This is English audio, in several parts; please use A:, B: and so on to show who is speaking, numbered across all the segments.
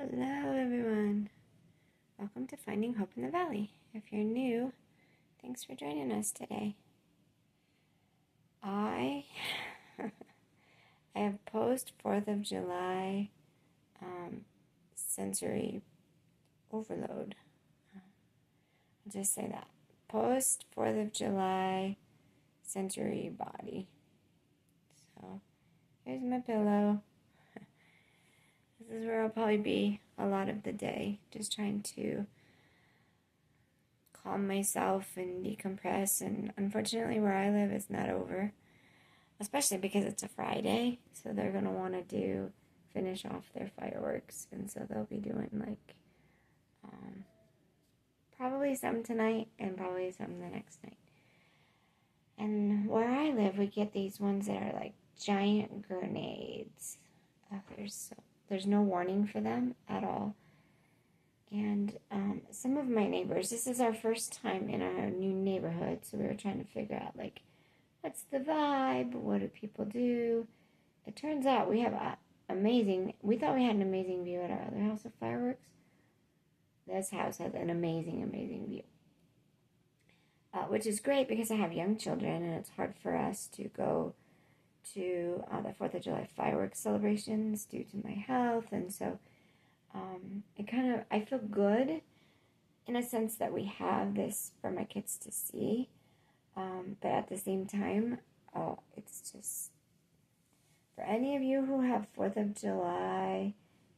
A: Hello, everyone. Welcome to Finding Hope in the Valley. If you're new, thanks for joining us today. I I have post 4th of July sensory overload. I'll just say that. Post 4th of July sensory body. So here's my pillow. This is where I'll probably be a lot of the day, just trying to calm myself and decompress. And unfortunately, where I live, it's not over, especially because it's a Friday. So they're gonna want to finish off their fireworks, and so they'll be doing like probably some tonight and probably some the next night. And where I live, we get these ones that are like giant grenades. There's no warning for them at all. And some of my neighbors, this is our first time in our new neighborhood, so we were trying to figure out, like, what's the vibe? What do people do? It turns out we thought we had an amazing view at our other house of fireworks. This house has an amazing, amazing view. Which is great because I have young children and it's hard for us to go to the 4th of July fireworks celebrations due to my health. And so I feel good in a sense that we have this for my kids to see. But at the same time, it's just, for any of you who have 4th of July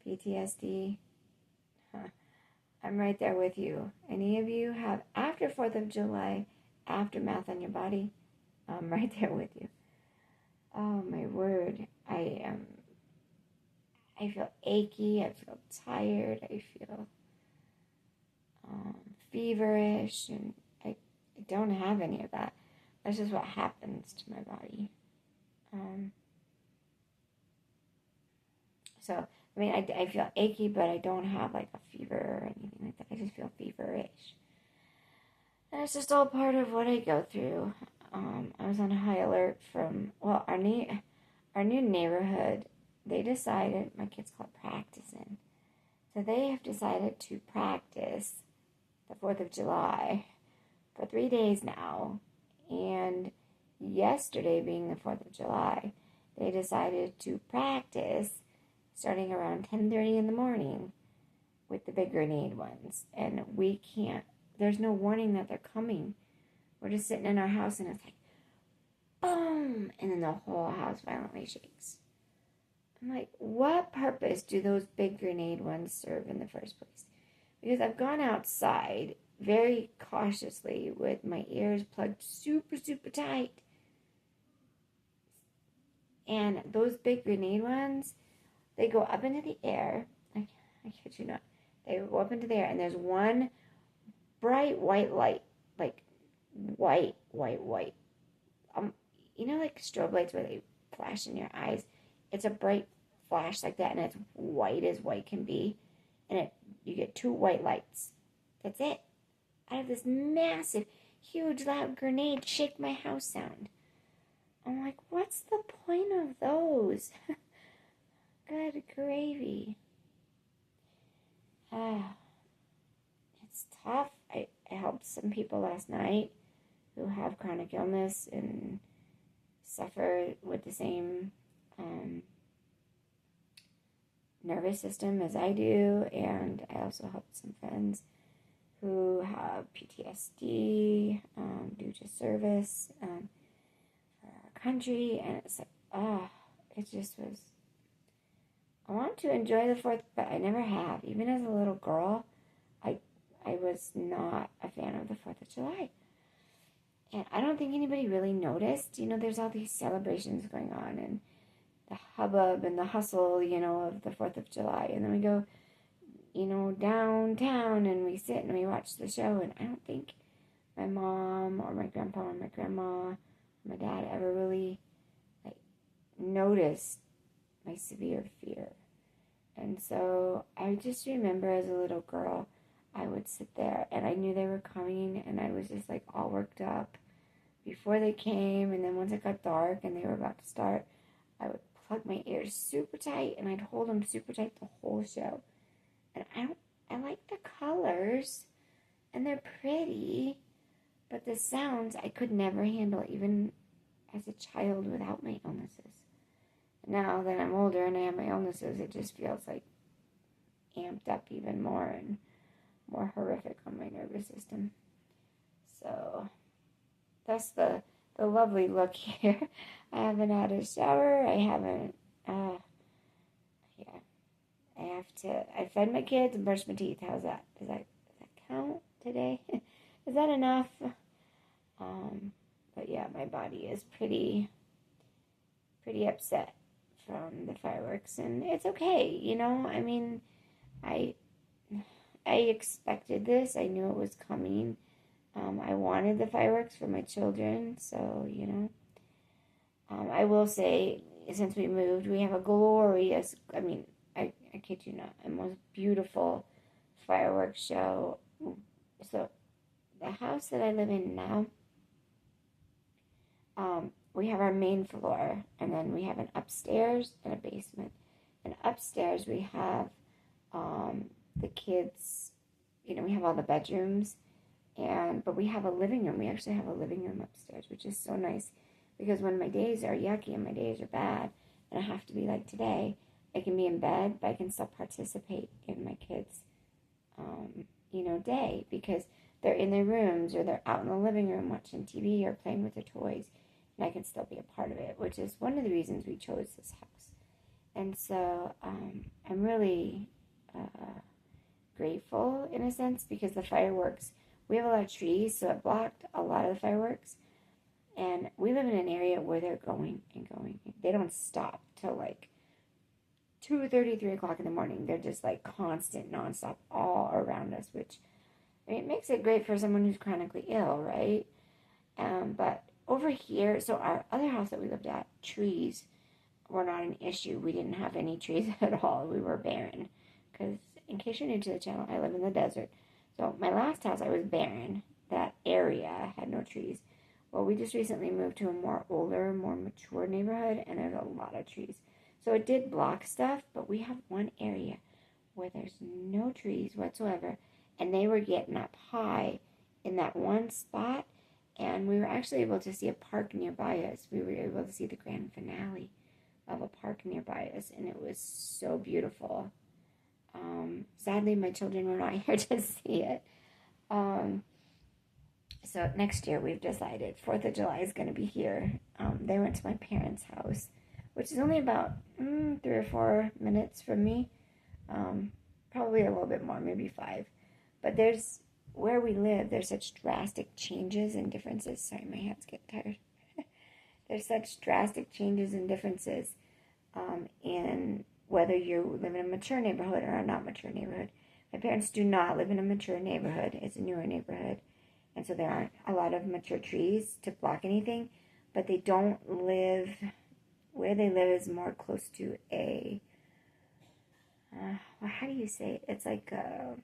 A: PTSD, I'm right there with you. Any of you have after 4th of July aftermath on your body, I'm right there with you. Oh my word, I feel achy, I feel tired, I feel feverish, and I don't have any of that. That's just what happens to my body. So, I mean, I feel achy, but I don't have like a fever or anything like that. I just feel feverish. And it's just all part of what I go through. I was on high alert from, our new neighborhood. They decided, my kids call it practicing. So they have decided to practice the 4th of July for 3 days now. And yesterday, being the 4th of July, they decided to practice starting around 10:30 in the morning with the big grenade ones. And there's no warning that they're coming. We're just sitting in our house and it's like, boom! And then the whole house violently shakes. I'm like, what purpose do those big grenade ones serve in the first place? Because I've gone outside very cautiously with my ears plugged super, super tight. And those big grenade ones, they go up into the air. I kid you not. They go up into the air, and there's one bright white light, like white. Like strobe lights where they flash in your eyes. It's a bright flash like that, and it's white as white can be. And you get 2 white lights. That's it. I have this massive, huge, loud grenade shake my house sound. I'm like, what's the point of those? Good gravy. It's tough. I helped some people last night who have chronic illness and suffer with the same nervous system as I do, and I also helped some friends who have PTSD due to service for our country, and it's like, it just was. I want to enjoy the 4th, but I never have. Even as a little girl, I was not a fan of the 4th of July. And I don't think anybody really noticed. There's all these celebrations going on and the hubbub and the hustle, of the 4th of July. And then we go, downtown and we sit and we watch the show. And I don't think my mom or my grandpa or my grandma or my dad ever really, noticed my severe fear. And so I just remember as a little girl, I would sit there and I knew they were coming and I was just like all worked up before they came. And then once it got dark and they were about to start, I would plug my ears super tight and I'd hold them super tight the whole show. I like the colors, and they're pretty, but the sounds I could never handle, even as a child without my illnesses. Now that I'm older and I have my illnesses, it just feels like amped up even more and more horrific on my nervous system. So that's the lovely look here. I haven't had a shower. I haven't. Yeah. I fed my kids and brushed my teeth. How's that? Does that count today? Is that enough? But yeah, my body is pretty upset from the fireworks, and it's okay. I mean, I I expected this. I knew it was coming. I wanted the fireworks for my children, so I will say, since we moved, we have a glorious. I mean, I kid you not, a most beautiful fireworks show. So the house that I live in now, we have our main floor, and then we have an upstairs and a basement. And upstairs we have the kids. We have all the bedrooms, but we have a living room. We actually have a living room upstairs, which is so nice because when my days are yucky and my days are bad, and I have to be like today, I can be in bed, but I can still participate in my kids' day because they're in their rooms or they're out in the living room watching TV or playing with their toys, and I can still be a part of it, which is one of the reasons we chose this house. And so I'm really grateful in a sense because the fireworks, we have a lot of trees, so it blocked a lot of the fireworks. And we live in an area where they're going and going. They don't stop till like 2:30, 3 o'clock in the morning. They're just like constant, nonstop, all around us, which it makes it great for someone who's chronically ill, right? But over here, so our other house that we lived at, trees were not an issue. We didn't have any trees at all. We were barren. Because in case you're new to the channel, I live in the desert. So my last house, I was barren. That area had no trees. Well, we just recently moved to a more older, more mature neighborhood, and there's a lot of trees. So it did block stuff, but we have one area where there's no trees whatsoever, and they were getting up high in that one spot, and we were actually able to see a park nearby us. We were able to see the grand finale of a park nearby us, and it was so beautiful. Sadly, my children were not here to see it. So next year we've decided 4th of July is going to be here. They went to my parents' house, which is only about 3 or 4 minutes from me. Probably a little bit more, maybe 5. But where we live, there's such drastic changes and differences. Sorry, my hands get tired. There's such drastic changes and differences in whether you live in a mature neighborhood or a not mature neighborhood. My parents do not live in a mature neighborhood. It's a newer neighborhood. And so there aren't a lot of mature trees to block anything, but they don't live, where they live is more close to how do you say it? It's like, so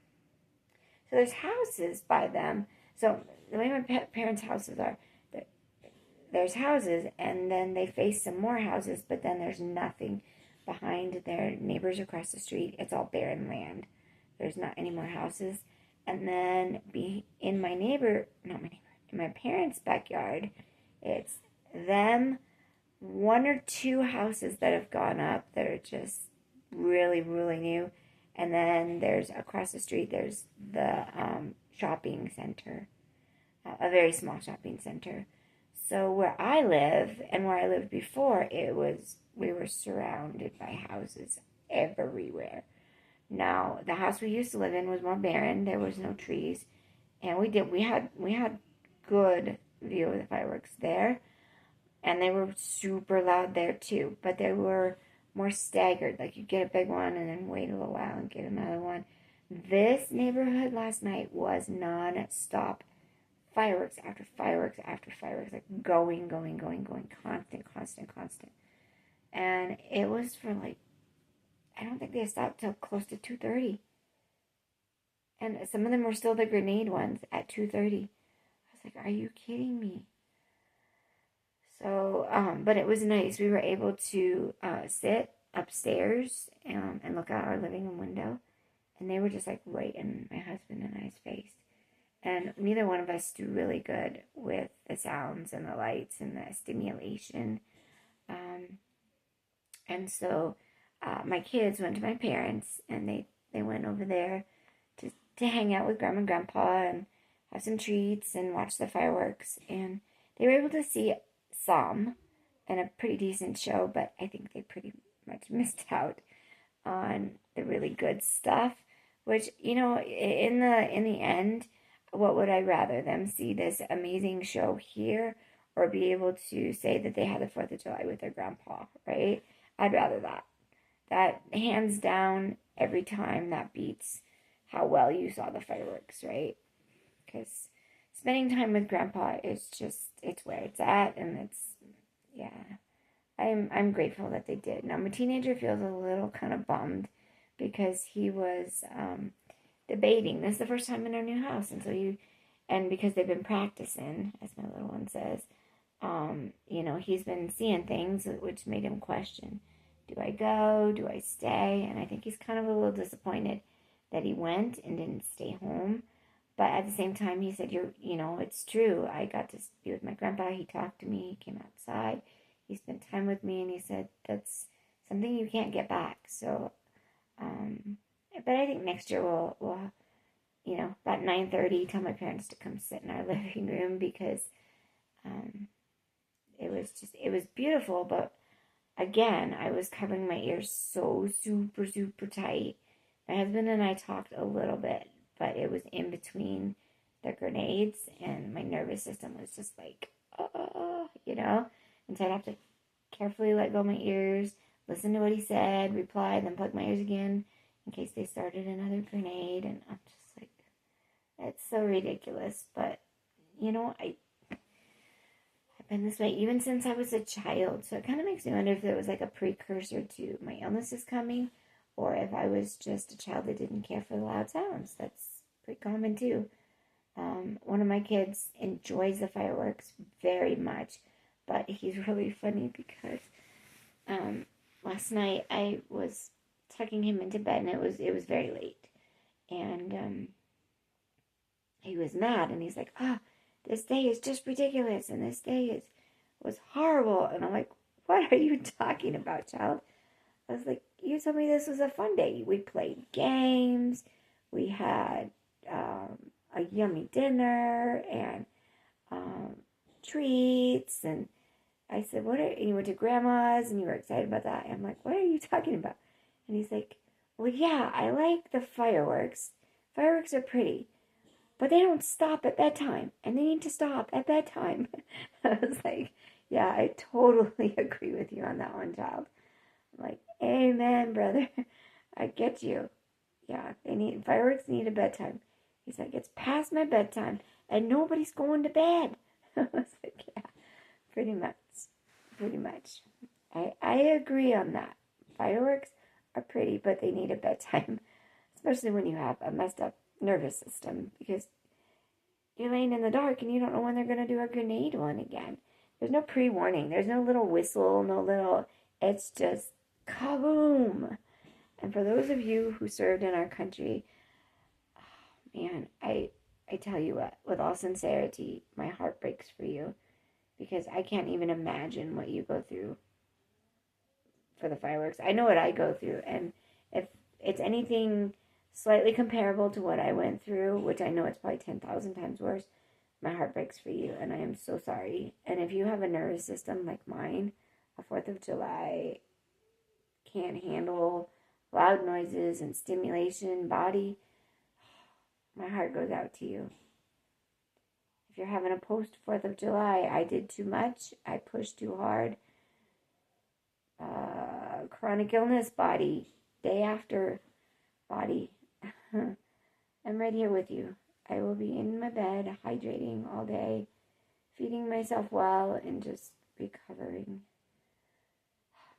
A: there's houses by them. So the way my parents' houses are, there's houses, and then they face some more houses, but then there's nothing behind their neighbors across the street. It's all barren land. There's not any more houses. And then in my parents' backyard, it's them, 1 or 2 houses that have gone up that are just really, really new. And then there's across the street, there's the shopping center, a very small shopping center. So where I live and where I lived before, we were surrounded by houses everywhere. Now, the house we used to live in was more barren. There was no trees. And we had good view of the fireworks there. And they were super loud there too. But they were more staggered. Like you get a big one and then wait a little while and get another one. This neighborhood last night was non-stop. Fireworks after fireworks after fireworks. Like going. Constant. And it was for like, I don't think they stopped till close to 2:30. And some of them were still the grenade ones at 2:30. I was like, are you kidding me? So, but it was nice. We were able to sit upstairs and look out our living room window and they were just like right in my husband and I's face. And neither one of us do really good with the sounds and the lights and the stimulation. And so my kids went to my parents, and they went over there to hang out with Grandma and Grandpa and have some treats and watch the fireworks. And they were able to see some and a pretty decent show, but I think they pretty much missed out on the really good stuff. Which, in the end, what would I rather, them see this amazing show here or be able to say that they had the 4th of July with their grandpa, right? I'd rather that. That, hands down, every time, that beats how well you saw the fireworks, right? Because spending time with grandpa is just, it's where it's at, and it's, yeah. I'm grateful that they did. Now, my teenager feels a little kind of bummed because he was debating. This is the first time in our new house, and because they've been practicing, as my little one says, he's been seeing things which made him question, do I go? Do I stay? And I think he's kind of a little disappointed that he went and didn't stay home. But at the same time, he said, it's true. I got to be with my grandpa. He talked to me. He came outside. He spent time with me. And he said, that's something you can't get back. So, but I think next year we'll about 9:30, tell my parents to come sit in our living room because it was beautiful. But again, I was covering my ears so super, super tight. My husband and I talked a little bit, but it was in between the grenades, and my nervous system was just like, and so I'd have to carefully let go of my ears, listen to what he said, reply, then plug my ears again in case they started another grenade, and I'm just like, it's so ridiculous, but, I've been this way even since I was a child, so it kind of makes me wonder if it was like a precursor to my illnesses coming, or if I was just a child that didn't care for the loud sounds. That's pretty common too. One of my kids enjoys the fireworks very much, but he's really funny because last night I was tucking him into bed, and it was very late, and he was mad, and he's like, this day is just ridiculous, and this day was horrible, and I'm like, what are you talking about, child? I was like, you told me this was a fun day. We played games, we had a yummy dinner, and treats, and I said, and you went to grandma's, and you were excited about that. And I'm like, what are you talking about? And he's like, well, yeah, I like the fireworks. Fireworks are pretty, but they don't stop at bedtime, and they need to stop at bedtime. I was like, yeah, I totally agree with you on that one, child. I'm like, amen, brother. I get you. Yeah, fireworks need a bedtime. He's like, it's past my bedtime, and nobody's going to bed. I was like, yeah, pretty much. Pretty much. I agree on that. Fireworks are pretty, but they need a bedtime, especially when you have a messed up nervous system, because you're laying in the dark and you don't know when they're going to do a grenade one again. There's no pre-warning. There's no little whistle, it's just kaboom. And for those of you who served in our country, man, I tell you what, with all sincerity, my heart breaks for you, because I can't even imagine what you go through for the fireworks. I know what I go through, and if it's anything slightly comparable to what I went through, which I know it's probably 10,000 times worse, my heart breaks for you, and I am so sorry. And if you have a nervous system like mine, a 4th of July can't handle loud noises and stimulation, body, my heart goes out to you. If you're having a post 4th of July, I did too much, I pushed too hard, chronic illness, body, day after, body, I'm right here with you. I will be in my bed, hydrating all day, feeding myself well, and just recovering.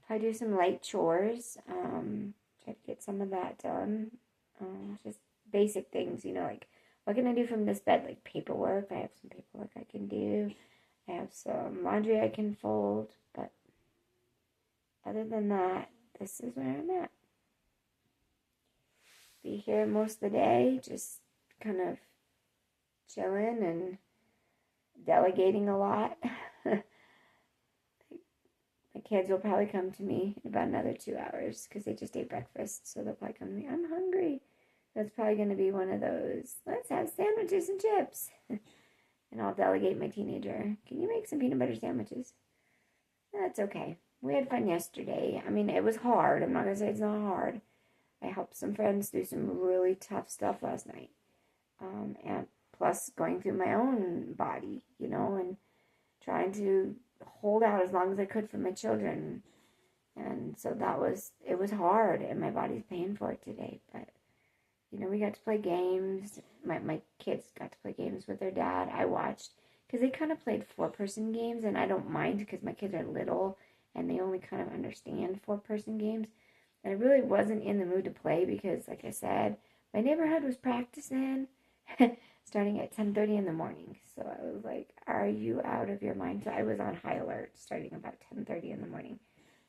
A: Probably do some light chores, try to get some of that done, just basic things, like, what can I do from this bed? Like paperwork. I have some paperwork I can do. I have some laundry I can fold. But other than that, this is where I'm at. be here most of the day, just kind of chilling and delegating a lot. My kids will probably come to me in about another 2 hours because they just ate breakfast. So they'll probably come to me, I'm hungry. That's probably going to be one of those, let's have sandwiches and chips. And I'll delegate my teenager, can you make some peanut butter sandwiches? That's okay. We had fun yesterday. I mean, it was hard. I'm not going to say it's not hard. I helped some friends do some really tough stuff last night. And plus going through my own body, and trying to hold out as long as I could for my children. And so it was hard, and my body's paying for it today. But, we got to play games. My kids got to play games with their dad. I watched, because they kind of played four-person games, and I don't mind because my kids are little, and they only kind of understand four-person games. And I really wasn't in the mood to play because, like I said, my neighborhood was practicing starting at 10:30 in the morning. So I was like, are you out of your mind? So I was on high alert starting about 10:30 in the morning.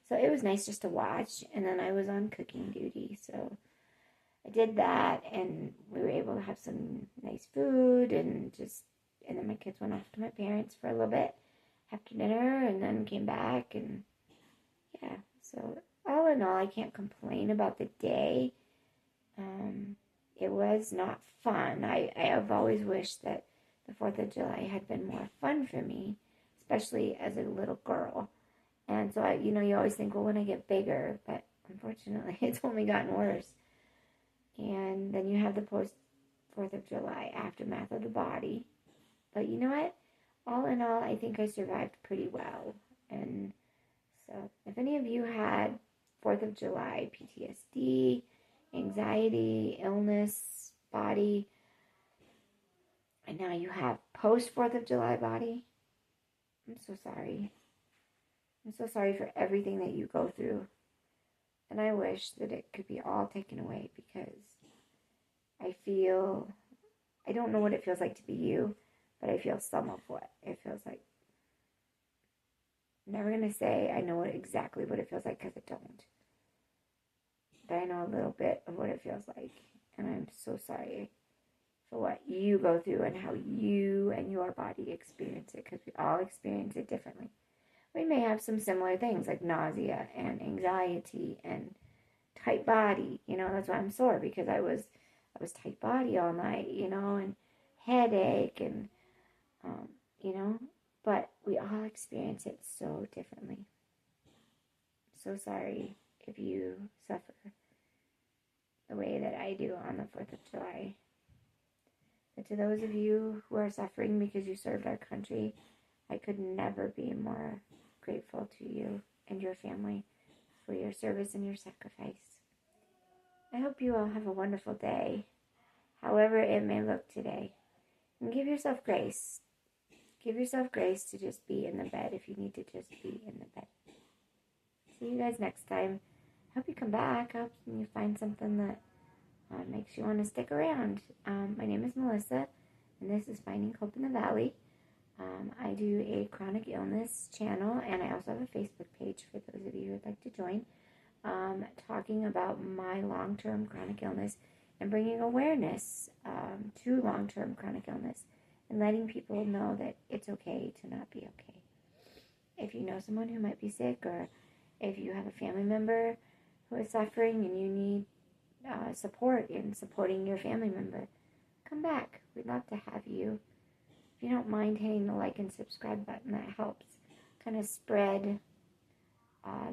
A: So it was nice just to watch. And then I was on cooking duty. So I did that, and we were able to have some nice food, and then my kids went off to my parents for a little bit after dinner, and then came back, and yeah, so all in all, I can't complain about the day. It was not fun. I have always wished that the 4th of July had been more fun for me, especially as a little girl. And so, you always think, well, when I get bigger, but unfortunately, it's only gotten worse. And then you have the post 4th of July aftermath of the body. But you know what? All in all, I think I survived pretty well. And so if any of you had 4th of July PTSD, anxiety, illness, body, and now you have post 4th of July body, I'm so sorry. I'm so sorry for everything that you go through. And I wish that it could be all taken away, because I don't know what it feels like to be you, but I feel some of what it feels like. I'm never going to say I know exactly what it feels like, because I don't. But I know a little bit of what it feels like. And I'm so sorry for what you go through and how you and your body experience it, because we all experience it differently. We may have some similar things like nausea and anxiety and tight body. That's why I'm sore, because I was tight body all night, and headache and, but we all experience it so differently. I'm so sorry if you suffer the way that I do on the 4th of July. But to those of you who are suffering because you served our country, I could never be more grateful to you and your family for your service and your sacrifice. I hope you all have a wonderful day, however it may look today. And give yourself grace. Give yourself grace to just be in the bed if you need to just be in the bed. See you guys next time. Hope you come back. I hope you find something that makes you want to stick around. My name is Melissa, and this is Finding Hope in the Valley. I do a chronic illness channel, and I also have a Facebook page for those of you who would like to join, talking about my long-term chronic illness and bringing awareness to long-term chronic illness and letting people know that it's okay to not be okay. If you know someone who might be sick, or if you have a family member who is suffering and you need support in supporting your family member, come back. We'd love to have you. If you don't mind hitting the like and subscribe button, that helps kind of spread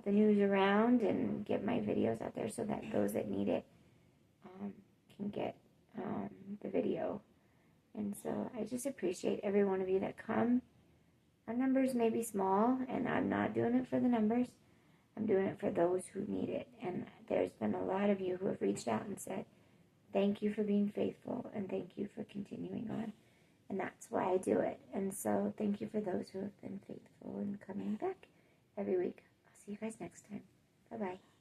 A: the news around and get my videos out there so that those that need it can get the video. And so I just appreciate every one of you that come. Our numbers may be small, and I'm not doing it for the numbers. I'm doing it for those who need it. And there's been a lot of you who have reached out and said, thank you for being faithful, and thank you for continuing on. And that's why I do it. And so thank you for those who have been faithful and coming back every week. I'll see you guys next time. Bye-bye.